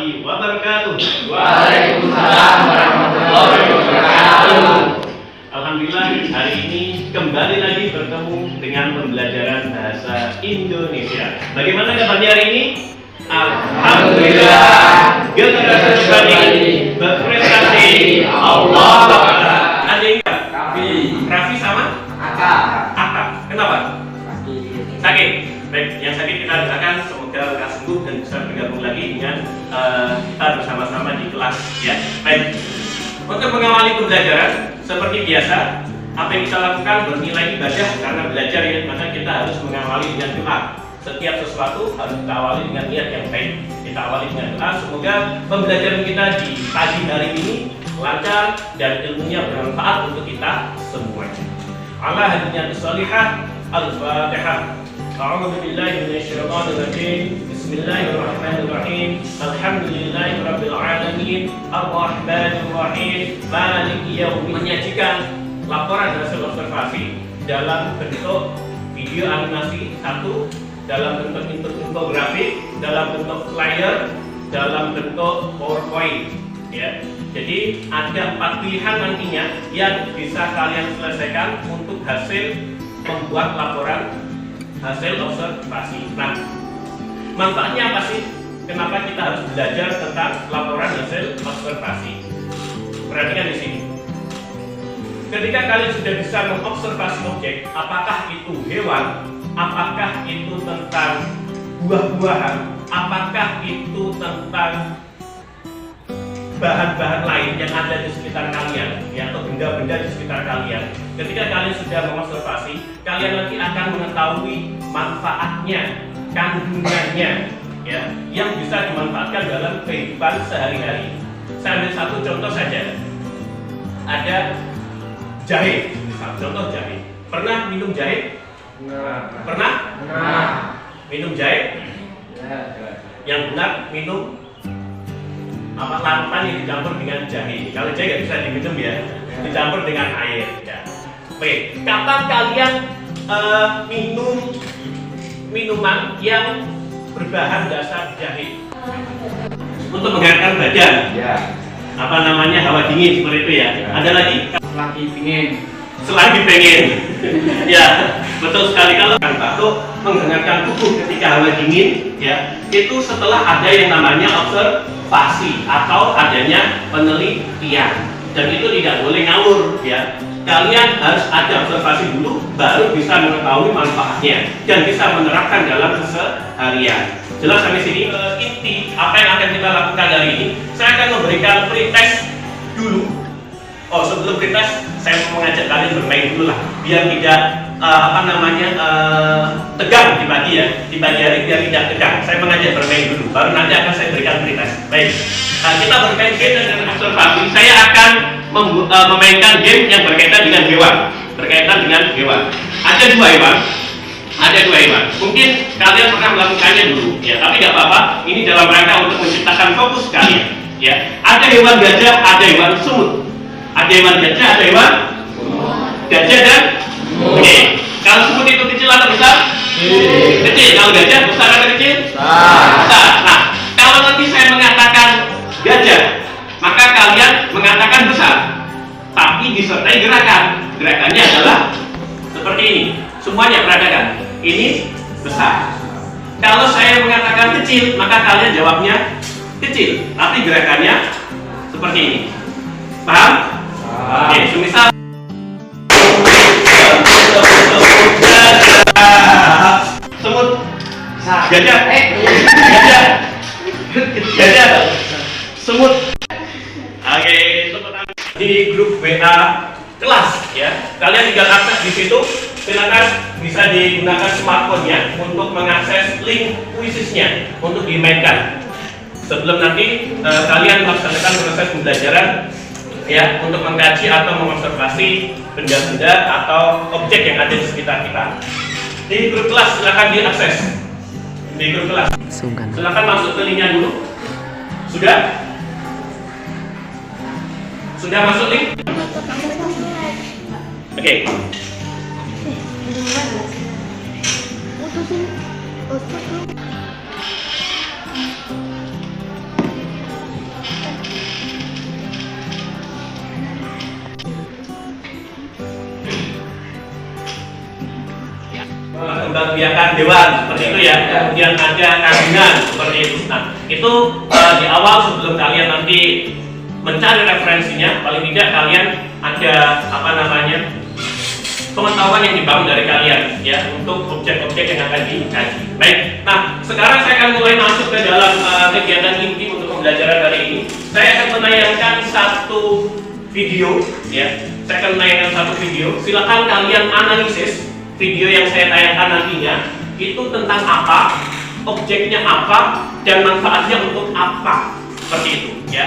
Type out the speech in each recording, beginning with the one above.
warahmatullahi wabarakatuh. Waalaikumsalam warahmatullahi wabarakatuh. Alhamdulillah hari ini kembali lagi bertemu dengan pembelajaran bahasa Indonesia. Bagaimana kabarnya hari ini? Alhamdulillah. Generasi kembali berprestasi. Allah Akbar. Ada yang Raffi sama? Aka. Kenapa? Sakit. Baik, yang sakit kita doakan semoga lekas sembuh dan bisa bergabung lagi dengan kita bersama-sama di kelas ya. Baik. Untuk mengawali pembelajaran seperti biasa, apa yang kita lakukan bernilai ibadah karena belajar ya, maka kita harus mengawali dengan doa. Setiap sesuatu harus kita awali dengan niat yang baik. Kita awali dengan doa. Semoga pembelajaran kita di pagi hari ini lancar dan ilmunya bermanfaat untuk kita semuanya. Ala hadiniyatus shalihah. Al-Fatihah. A'udzu billahi minasyaitonir rajim. Bismillahirrahmanirrahim. Alhamdulillahirabbil alamin. Arrahmanir rahim. Maliki yaumiddin. Menyajikan laporan hasil observasi dalam bentuk video animasi satu, dalam bentuk infografik, dalam bentuk flyer, dalam bentuk PowerPoint ya. Jadi ada 4 pilihan nantinya yang bisa kalian selesaikan untuk hasil membuat laporan hasil observasi. Nah, manfaatnya apa sih? Kenapa kita harus belajar tentang laporan hasil observasi? Perhatikan di sini. Ketika kalian sudah bisa mengobservasi objek, apakah itu hewan, apakah itu tentang buah-buahan, apakah itu tentang bahan-bahan lain yang ada di sekitar kalian ya, atau benda-benda di sekitar kalian. Ketika kalian sudah mengobservasi, kalian nanti akan mengetahui manfaatnya, kandungannya ya, yang bisa dimanfaatkan dalam kehidupan sehari-hari. Saya ambil satu contoh saja. Ada jahe, contoh jahe. Pernah minum jahe? Pernah? Minum jahe? Yang benar minum apa, larutan yang dicampur dengan jahe. Kalau jahe nggak bisa diminum ya, dicampur dengan air ya. Oke, kapan kalian minum minuman yang berbahan dasar jahe? Untuk menghangatkan badan ya. Apa namanya, hawa dingin seperti itu ya. Ada lagi? Selagi pengen ya, betul sekali. Kalau untuk menghangatkan tubuh ketika hawa dingin ya, itu setelah ada yang namanya observasi atau adanya penelitian, dan itu tidak boleh ngawur ya. Kalian harus ada observasi dulu, baru bisa mengetahui manfaatnya dan bisa menerapkan dalam keseharian. Jelas sampai sini? Inti apa yang akan kita lakukan hari ini, saya akan memberikan pretest dulu. Oh, sebelum pretest saya mau mengajak kalian bermain dulu lah, biar tidak tegang di pagi ya, di pagi hari biar tidak tegang. Saya mengajak bermain dulu, baru nanti akan saya berikan pretest. Baik, kita bermain game dengan observasi. Saya akan memainkan game yang berkaitan dengan hewan, Ada dua hewan. Mungkin kalian pernah melakukannya dulu ya, tapi nggak apa-apa. Ini dalam rangka untuk menciptakan fokus kalian ya. Ada hewan gajah, ada hewan semut. Ada hewan gajah, ada hewan gajah dan oke. Kalau semut itu kecil atau besar? Kecil. Kalau gajah besar atau kecil? Besar. Nah, kalau nanti saya mengatakan gajah, maka kalian mengatakan besar, tapi disertai gerakan. Gerakannya adalah seperti ini. Semuanya perhatikan. Ini besar. Kalau saya mengatakan kecil, maka kalian jawabnya kecil, tapi gerakannya seperti ini. Paham? Oke, semisal semut, gajah, semut. Oke, di grup WA kelas ya, kalian tinggal akses di situ. Silakan bisa digunakan smartphone-nya untuk mengakses link kuisisnya untuk dimainkan. Sebelum nanti kalian melaksanakan proses pembelajaran ya, untuk mengkaji atau mengobservasi benda-benda atau objek yang ada di sekitar kita. Di grup kelas silakan diakses. Di grup kelas silakan masuk ke linknya dulu. Sudah masuk link? Oke. membahagiakan dewan seperti itu ya. Kemudian ada kandungan seperti itu. Nah, itu di awal sebelum kalian nanti mencari referensinya, paling tidak kalian ada apa namanya pengetahuan yang dibangun dari kalian ya untuk objek-objek yang akan dikaji. Baik, nah sekarang saya akan mulai masuk ke dalam kegiatan inti untuk pembelajaran hari ini. Saya akan menayangkan satu video ya. Saya akan menayangkan satu video. Silakan kalian analisis video yang saya tayangkan nantinya itu tentang apa, objeknya apa, dan manfaatnya untuk apa. Seperti itu ya.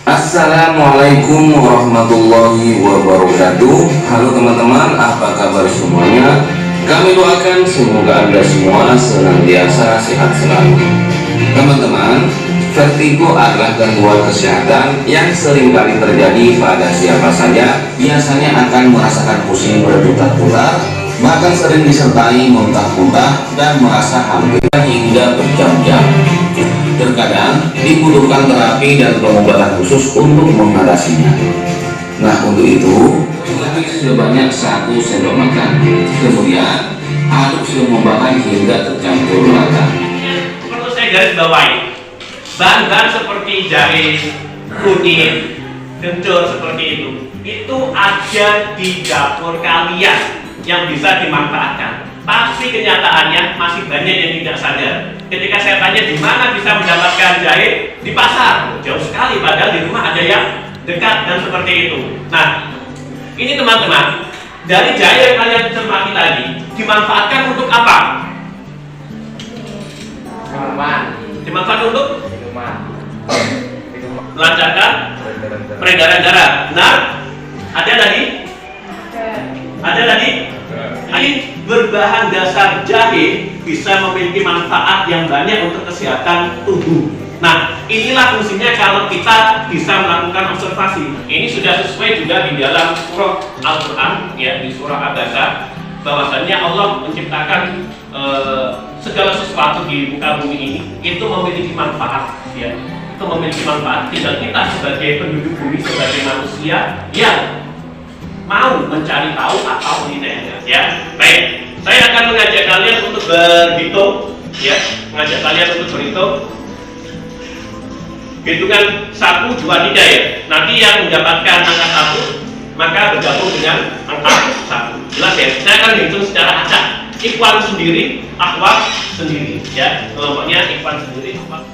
Assalamualaikum warahmatullahi wabarakatuh. Halo teman-teman, apa kabar semuanya? Kami doakan semoga Anda semua senantiasa sehat selalu. Teman-teman, vertigo adalah gangguan kesehatan yang seringkali terjadi pada siapa saja. Biasanya akan merasakan pusing berputar-putar, bahkan sering disertai muntah-muntah dan merasa hampir hingga berjam-jam. Terkadang dibutuhkan terapi dan pengobatan khusus untuk mengatasinya. Nah, untuk itu cukup sebanyak 1 sendok makan. Kemudian aduk selumbakan hingga tercampur rata. Perlu saya garis bawahi, bahan-bahan seperti jahe, kunyit, kencur seperti itu ada di dapur kalian yang bisa dimanfaatkan. Tapi kenyataannya masih banyak yang tidak sadar. Ketika saya tanya di mana bisa mendapatkan jahe, di pasar, jauh sekali. Padahal di rumah ada yang dekat dan seperti itu. Nah, ini teman-teman, dari jahe yang kalian cermati tadi, dimanfaatkan untuk apa? Minuman. Dimanfaatkan untuk Minuman. melancarkan peredaran darah. Benar? Ada tadi? Ada tadi? Ini berbahan dasar jahe bisa memiliki manfaat yang banyak untuk kesehatan tubuh. Nah, inilah fungsinya kalau kita bisa melakukan observasi. Ini sudah sesuai juga di dalam surah Al-Quran, ya, di surah Abasa, bahwasannya Allah menciptakan segala sesuatu di muka bumi ini itu memiliki manfaat, ya. Itu memiliki manfaat. Tinggal kita sebagai penduduk bumi, sebagai manusia yang mau mencari tahu atau tidak, ya. Baik, saya akan mengajak kalian untuk berhitung, ya, mengajak kalian untuk berhitung. Hitungan 1, 2, 3 ya. Nanti yang mendapatkan angka 1 maka bergabung dengan angka 1. Jelas ya? Saya akan hitung secara acak. Ikhwan sendiri, akhwat sendiri, ya. Kelompoknya ikhwan sendiri, akhwat.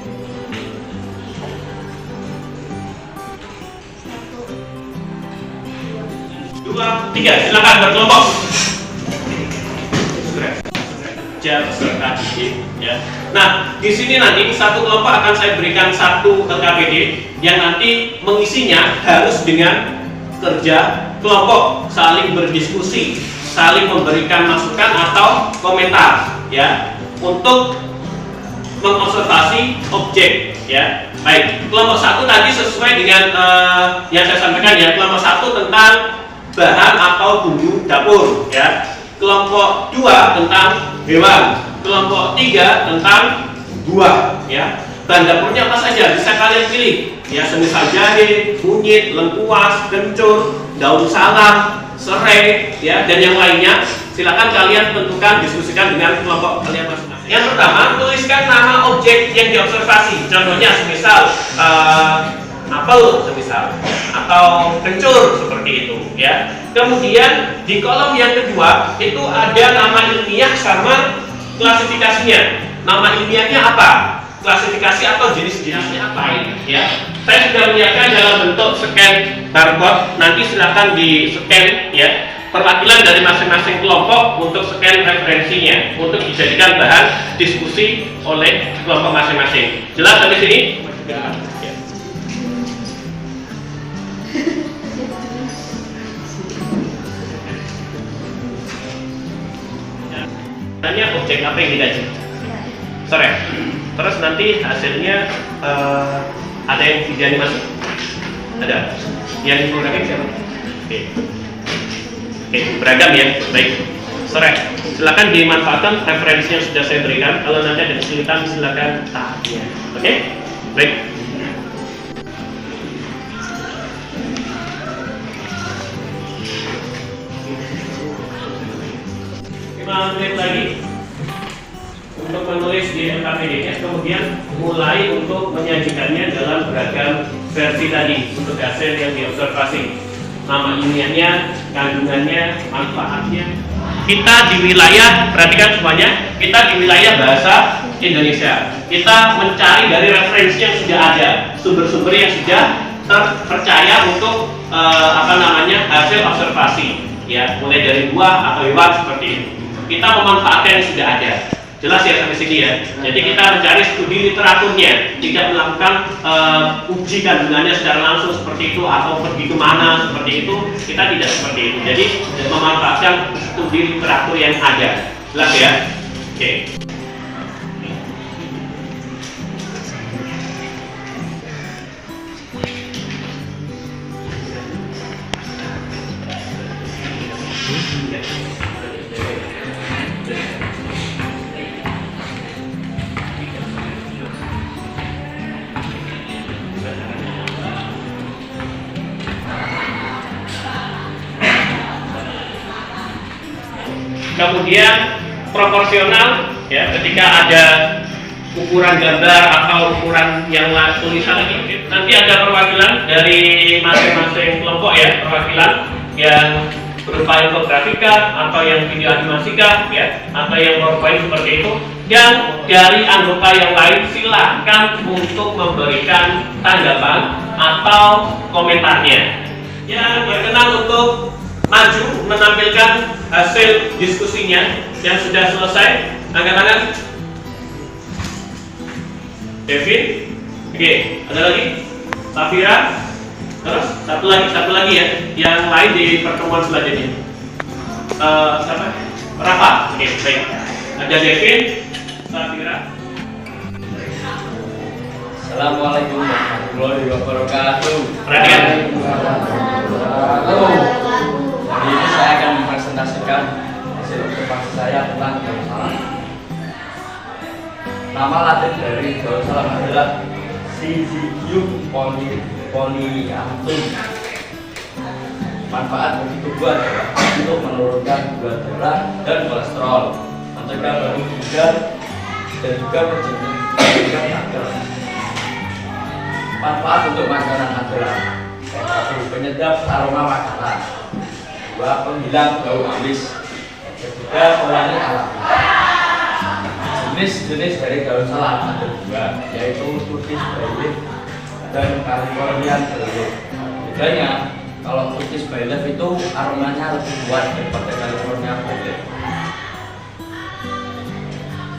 2, 3, silakan berkelompok. Peserta didik, ya. Nah, di sini nanti satu kelompok akan saya berikan 1 LKPD yang nanti mengisinya harus dengan kerja kelompok, saling berdiskusi, saling memberikan masukan atau komentar, ya, untuk mengobservasi objek, ya. Baik, kelompok 1 tadi sesuai dengan yang saya sampaikan, ya. Kelompok 1 tentang bahan atau bumbu dapur, ya. Kelompok 2 tentang hewan, kelompok 3 tentang buah, ya. Bahan dapurnya apa saja bisa kalian pilih, ya, semisal jahe, kunyit, lengkuas, kencur, daun salam, serai, ya, dan yang lainnya. Silakan kalian tentukan, diskusikan dengan kelompok kalian masing-masing. Yang pertama, tuliskan nama objek yang diobservasi. Contohnya semisal apel, semisal, atau kencur seperti itu, ya. Kemudian di kolom yang kedua itu ada nama ilmiah sama klasifikasinya. Nama ilmiahnya apa? Klasifikasi atau jenis-jenisnya apa ini, ya. Saya sudah menyiapkan dalam bentuk scan barcode. Nanti silakan di scan, ya, perwakilan dari masing-masing kelompok untuk scan referensinya untuk dijadikan bahan diskusi oleh kelompok masing-masing. Jelas sampai sini? Ya. Tanya objek apa yang dikaji? Sore. Terus nanti hasilnya ada yang tidak masuk? Ada. Yang diprogramin siapa? Oke, beragam ya. Baik. Sore. Silakan dimanfaatkan referensi yang sudah saya berikan. Kalau nanti ada kesulitan silakan tanya. Oke? Baik. lagi untuk menulis di LKPD-nya, kemudian mulai untuk menyajikannya dalam beragam versi tadi untuk hasil yang diobservasi. Nama ilmiahnya, kandungannya, manfaatnya. Kita di wilayah, perhatikan semuanya, kita di wilayah bahasa Indonesia. Kita mencari dari referensi yang sudah ada, sumber-sumber yang sudah terpercaya untuk hasil observasi, ya, mulai dari buah atau hewan seperti itu. Kita memanfaatkan yang sudah ada. Jelas ya sampai sini ya. Jadi kita mencari studi literaturnya, tidak melakukan uji kandungannya secara langsung seperti itu atau pergi kemana seperti itu. Kita tidak seperti itu. Jadi memanfaatkan studi literatur yang ada. Jelas ya. Oke. Kemudian proporsional, ya, ketika ada ukuran gambar atau ukuran yang tulisan lagi, nanti ada perwakilan dari masing-masing kelompok, ya, perwakilan yang berupa infografika atau yang video animasika, ya, atau yang PowerPoint seperti itu. Dan dari anggota yang lain silakan untuk memberikan tanggapan atau komentarnya. Yang berkenan untuk maju menampilkan hasil diskusinya yang sudah selesai, angkat tangan. Devin, oke, ada lagi? Safira, terus satu lagi ya, yang lain di pertemuan selanjutnya. Siapa? Rafa, oke, baik. Ada Devin, Safira. Assalamualaikum warahmatullahi wabarakatuh. Perhatikan. Hari ini saya akan mempresentasikan hasil observasi saya tentang daun salam. Nama latin dari daun salam adalah Syzygium polyanthum. Manfaat bagi tubuh adalah untuk menurunkan gula darah dan kolesterol, mencegah bau ginjal, dan juga menjaga kanker. Manfaat untuk makanan adalah 1. Penyedap aroma makanan, 2. Penghilang bau amis, 3. Pewangi alami. Jenis-jenis dari daun salam ada 2, yaitu Turkish Bay dan Californian Bay. Bedanya, kalau Turkish Bay itu aromanya lebih kuat daripada California Bay.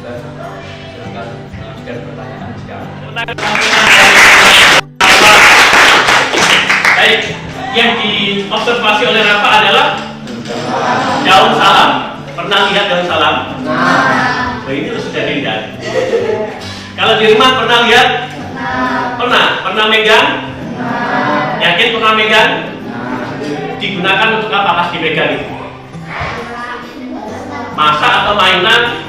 Silakan lanjutkan pertanyaan sekarang. Baik, yang diobservasi oleh Rafa adalah daun salam. Pernah lihat daun salam? Nah, ini sudah dilihat. Kalau di rumah pernah lihat? Pernah megang? Yakin pernah megang? Digunakan untuk apa pas dipegang itu? Masak atau mainan?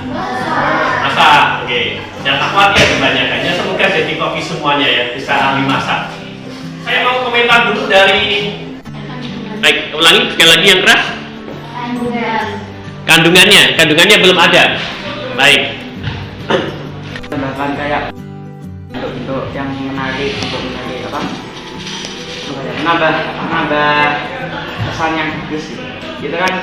Masak, oke. Jangan khawatir kebanyakannya, semoga jadi kopi semuanya ya, bisa ahli masak. Saya mau komentar dulu dari, baik, ulangi sekali lagi yang keras. Kandungannya belum ada. Baik. Tambahkan kayak untuk yang menarik, menambah kesan yang bagus. Itu kan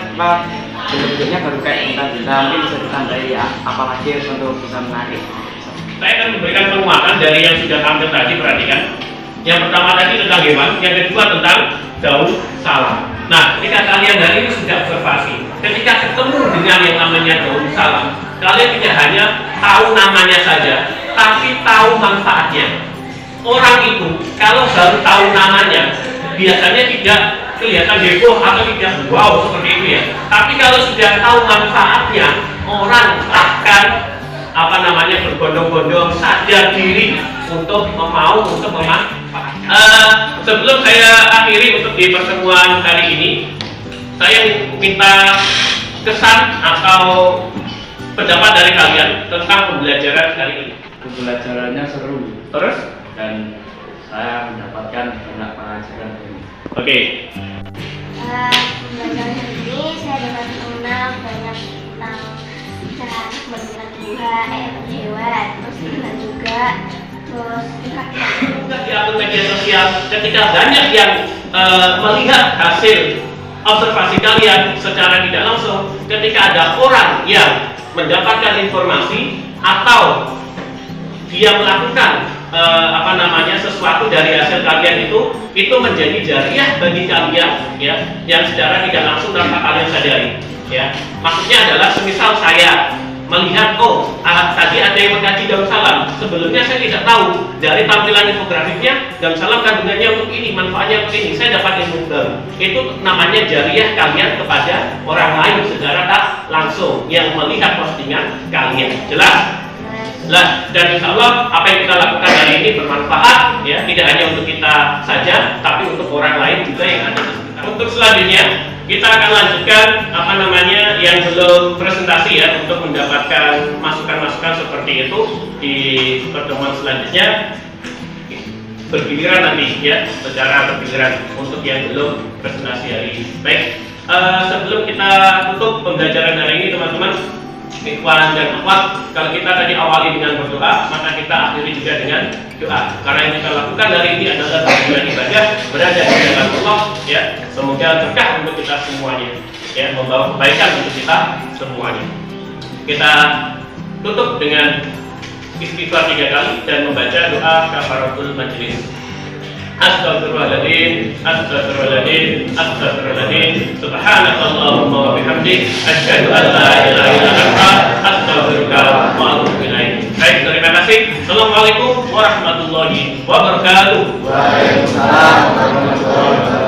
bentuknya baru kayak bintang-bintang, mungkin bisa ditambahi apa lagi untuk bisa menarik. Saya akan memberikan penguatan dari yang sudah tampil tadi, perhatikan. Yang pertama tadi tentang hewan, yang kedua tentang daun salam. Nah, ketika kalian hari ini sudah observasi, ketika ketemu dengan yang namanya daun salam, kalian tidak hanya tahu namanya saja, tapi tahu manfaatnya. Orang itu kalau baru tahu namanya, biasanya tidak kelihatan heboh atau tidak wow seperti itu ya. Tapi kalau sudah tahu manfaatnya, orang akan berbondong-bondong sadar diri untuk memanfaatkan. Sebelum saya akhiri untuk di pertemuan kali ini, saya minta kesan atau pendapat dari kalian tentang pembelajaran kali ini. Pembelajarannya seru, Terus? dan saya mendapatkan banyak pelajaran ini. Oke. Pembelajaran ini saya dapat mengenal banyak tentang Nah, kemudian Tuhan, hewan, terus Tuhan juga, terus pihak Di akun media sosial, ketika banyak yang melihat hasil observasi kalian secara tidak langsung, ketika ada orang yang mendapatkan informasi atau dia melakukan sesuatu dari hasil kalian itu menjadi jariah bagi kalian, ya, yang secara tidak langsung tanpa kalian sadari, ya. Maksudnya adalah semisal saya melihat, oh, tadi ada yang mengkaji daun salam, sebelumnya saya tidak tahu dari tampilan infografiknya daun salam kandungannya untuk ini, manfaatnya untuk ini, saya dapat ilmu baru. Itu namanya jariah kalian kepada orang lain secara tak langsung yang melihat postingan kalian. Jelas? Lah, dan insya Allah apa yang kita lakukan hari ini bermanfaat, ya, tidak hanya untuk kita saja, tapi untuk orang lain juga yang ada di sekitar. Untuk selanjutnya kita akan lanjutkan yang belum presentasi, ya, untuk mendapatkan masukan-masukan seperti itu di pertemuan selanjutnya bergiliran nanti, ya, secara bergiliran untuk yang belum presentasi hari ini. Baik, sebelum kita tutup pembelajaran hari ini, teman-teman, ikhwan dan akhwat, kalau kita tadi awali dengan berdoa, maka kita akhiri juga dengan doa. Karena yang kita lakukan hari ini adalah bagian ibadah berada di hadapan Allah, ya. Semoga berkah untuk kita semuanya, ya, membawa kebaikan untuk kita semuanya. Kita tutup dengan istighfar 3 kali dan membaca doa kafaratul majlis. Astaghfirullahaladzim, astaghfirullahaladzim, astaghfirullahaladzim. Subhanakallahumma wa bihamdik, asyhadu an la ilaha illa anta, astaghfiruka wa atubu ilaik. Baik, terima kasih. Assalamualaikum warahmatullahi wabarakatuh. Waalaikumsalam warahmatullahi wabarakatuh.